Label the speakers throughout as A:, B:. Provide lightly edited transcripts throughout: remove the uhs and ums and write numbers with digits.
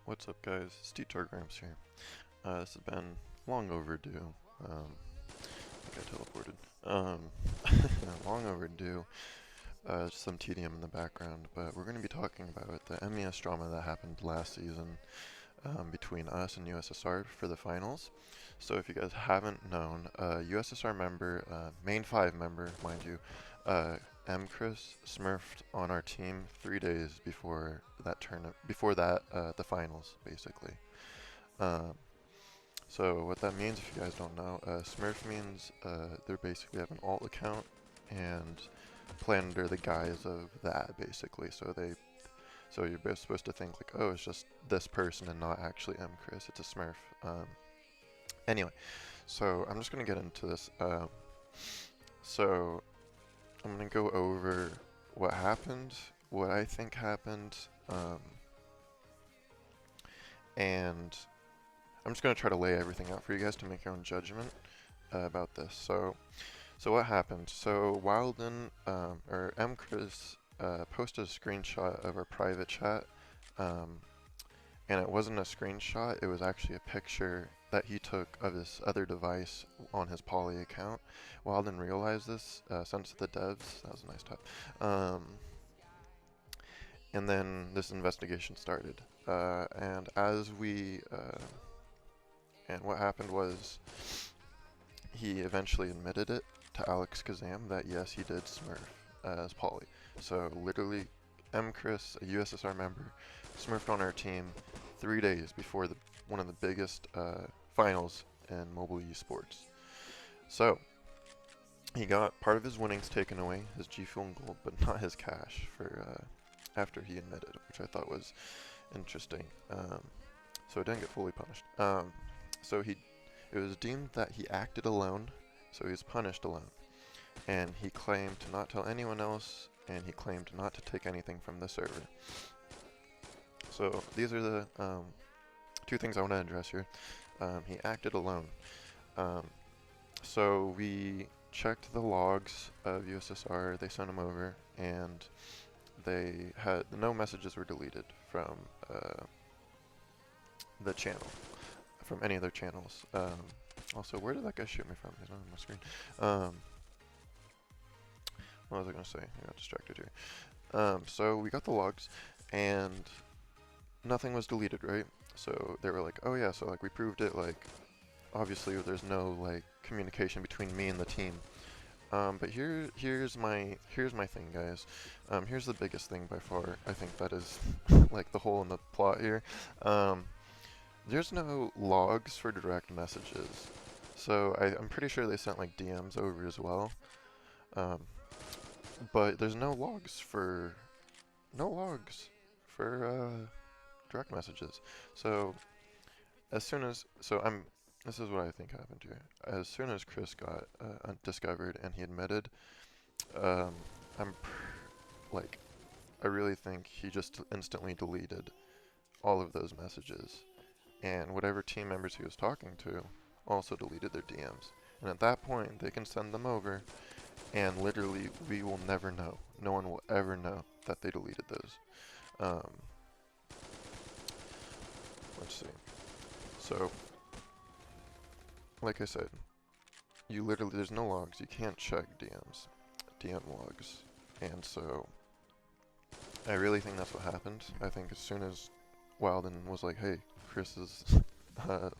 A: What's up, guys? It's Gramps here. This has been long overdue. I think I teleported. Long overdue. Just some tedium in the background, but we're going to be talking about the MES drama that happened last season between us and USSR for the finals. So if you guys haven't known, USSR member, main 5 member, mind you, Chris smurfed on our team 3 days before that the finals, basically. Um, so what that means, if you guys don't know, smurf means they basically have an alt account and play under the guise of that, basically. So you're both supposed to think like, oh, it's just this person and not actually Chris. It's a smurf. Anyway, so I'm just gonna get into this. So I'm gonna go over what happened, what I think happened, and I'm just gonna try to lay everything out for you guys to make your own judgment about this. So what happened? So Wilden or Chris posted a screenshot of our private chat, and it wasn't a screenshot. It was actually a picture that he took of his other device on his Poly account. Wilden realized this, sent it to the devs. That was a nice touch. And then this investigation started. And what happened was he eventually admitted it to Alex Kazam that yes, he did smurf as Poly. So literally, Chris, a USSR member, smurfed on our team 3 days before one of the biggest finals in mobile esports. So he got part of his winnings taken away, his G Fuel and gold, but not his cash for after he admitted, which I thought was interesting. So it didn't get fully punished. It was deemed that he acted alone, so he was punished alone. And he claimed to not tell anyone else, and he claimed not to take anything from the server. So these are the two things I want to address here. He acted alone. So we checked the logs of USSR, they sent him over, and they had no messages were deleted from the channel, from any of their channels. Also, where did that guy shoot me from? He's not on my screen. What was I gonna say? I got distracted here. So we got the logs, and nothing was deleted, right? So they were like, oh yeah, so like we proved it, like obviously there's no like communication between me and the team. But here's my thing, guys. Here's the biggest thing by far. I think that is like the hole in the plot here. There's no logs for direct messages, so I'm pretty sure they sent like DMs over as well. But there's no logs for direct messages. So this is what I think happened here. As soon as Chris got discovered and he admitted, um, I really think he just instantly deleted all of those messages, and whatever team members he was talking to also deleted their DMs. And at that point, they can send them over, and literally we will never know. No one will ever know that they deleted those. Let's see. So, like I said, there's no logs. You can't check DM logs. And so, I really think that's what happened. I think as soon as Wilden was like, hey, Chris is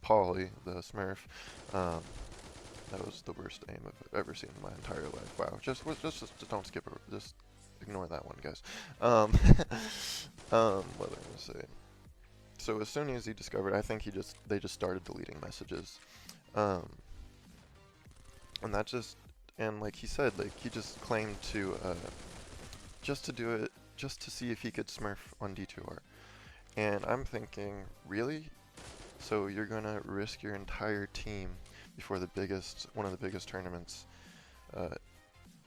A: Polly, the Smurf, that was the worst aim I've ever seen in my entire life. Wow, just don't skip over, just ignore that one, guys. What was I gonna say? So as soon as he discovered, I think they just started deleting messages, and like he said, like he just claimed to just to do it, just to see if he could smurf on D2R, and I'm thinking, really? So you're gonna risk your entire team before one of the biggest tournaments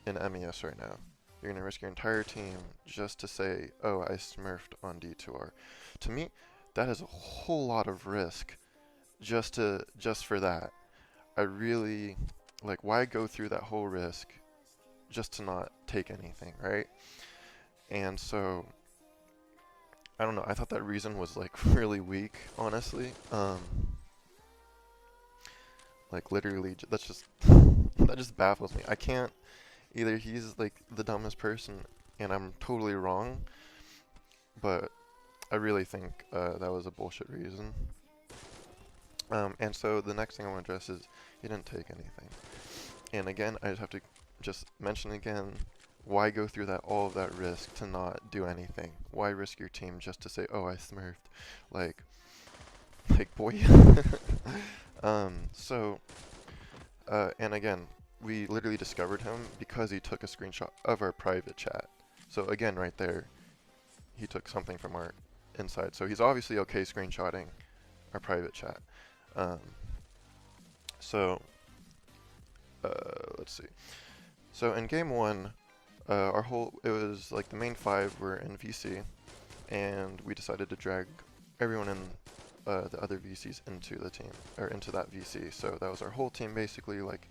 A: in MES right now? You're gonna risk your entire team just to say, oh, I smurfed on D2R. To me, that is a whole lot of risk just for that. I really, like, why go through that whole risk just to not take anything, right? And so I don't know, I thought that reason was like really weak, honestly. Like literally, that's just that just baffles me. I can't either. He's like the dumbest person, and I'm totally wrong. But I really think that was a bullshit reason. And so the next thing I want to address is he didn't take anything. And again, I just have to just mention again, why go through all of that risk to not do anything? Why risk your team just to say, oh, I smurfed? Like boy. And again, we literally discovered him because he took a screenshot of our private chat. So again, right there, he took something from our inside. So he's obviously okay screenshotting our private chat. Let's see. So in game one, it was like the main 5 were in VC, and we decided to drag everyone in the other VCs into the team, or into that VC. So that was our whole team basically. Like,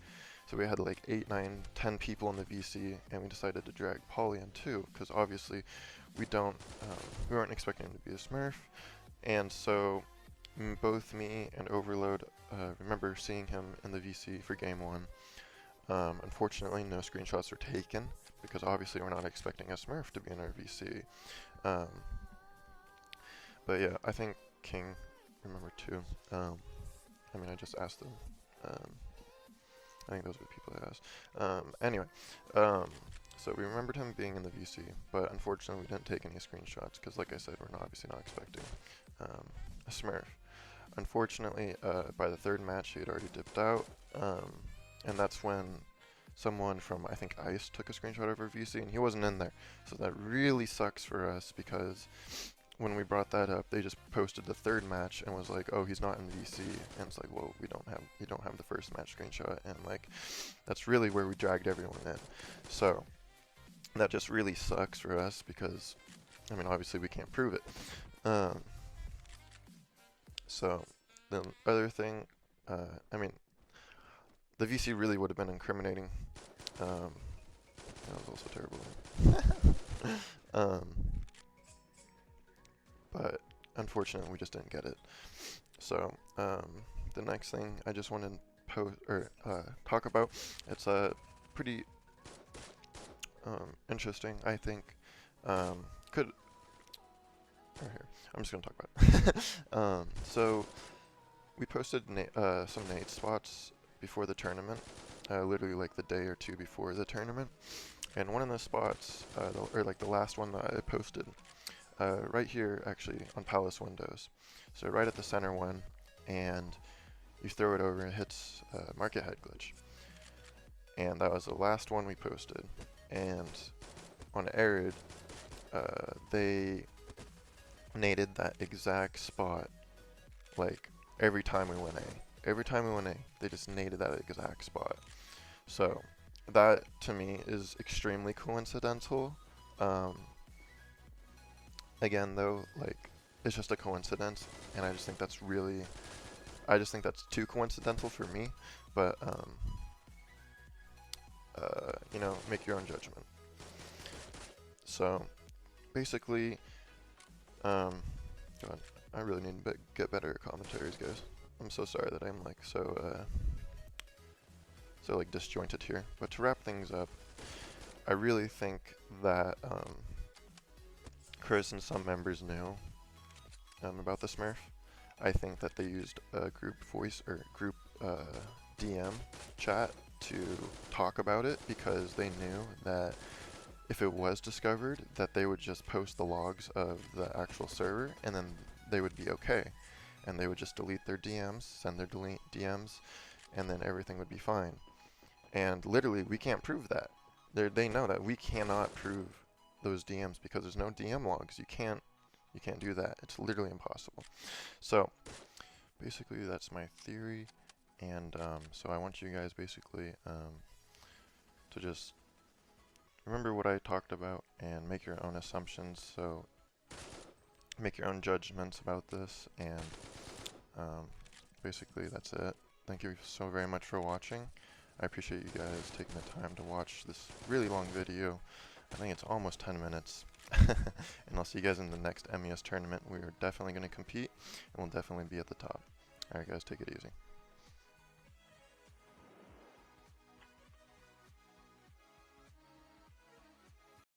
A: so we had like 8, 9, 10 people in the VC, and we decided to drag Polly in too, because obviously we weren't expecting him to be a Smurf, and so both me and Overload remember seeing him in the VC for game 1. Unfortunately, no screenshots were taken, because obviously we're not expecting a Smurf to be in our VC. But yeah, I think King remember too. I mean, I just asked them. I think those were the people I asked. Anyway, so we remembered him being in the VC, but unfortunately we didn't take any screenshots, because like I said, we're obviously not expecting a Smurf. Unfortunately, by the 3rd match, he had already dipped out, and that's when someone from, I think, ICE took a screenshot of our VC, and he wasn't in there. So that really sucks for us, because when we brought that up, they just posted the 3rd match and was like, oh, he's not in VC, and it's like, well, you don't have the 1st match screenshot, and like, that's really where we dragged everyone in. So that just really sucks for us, because, I mean, obviously we can't prove it. So the other thing, I mean, the VC really would have been incriminating. That was also terrible. But unfortunately, we just didn't get it. So the next thing I just wanted to talk about, it's pretty interesting, I think. Right here. I'm just gonna talk about it. So we posted some nade spots before the tournament, literally like the day or 2 before the tournament. And one of the spots, or like the last one that I posted, right here actually on Palace windows. So right at the center one, and you throw it over and it hits market head glitch. And that was the last one we posted. And on Arid, they naded that exact spot, like every time we went A. Every time we went A, they just naded that exact spot. So that to me is extremely coincidental. Again though, like, it's just a coincidence, and I just think that's too coincidental for me, but you know, make your own judgment. So basically, God, I really need to get better at commentaries, guys. I'm so sorry that I'm like so like disjointed here. But to wrap things up, I really think that Chris and some members knew about the Smurf. I think that they used a group voice or group DM chat to talk about it, because they knew that if it was discovered, that they would just post the logs of the actual server, and then they would be okay. And they would just delete their DMs, send their DMs, and then everything would be fine. And literally, we can't prove that. They know that we cannot prove those DMs, because there's no DM logs. You can't do that. It's literally impossible. So basically, that's my theory. And so I want you guys basically to just remember what I talked about and make your own assumptions. So make your own judgments about this, and basically that's it. Thank you so very much for watching. I appreciate you guys taking the time to watch this really long video. I think it's almost 10 minutes. And I'll see you guys in the next MES tournament. We are definitely going to compete, and we'll definitely be at the top. Alright guys, take it easy.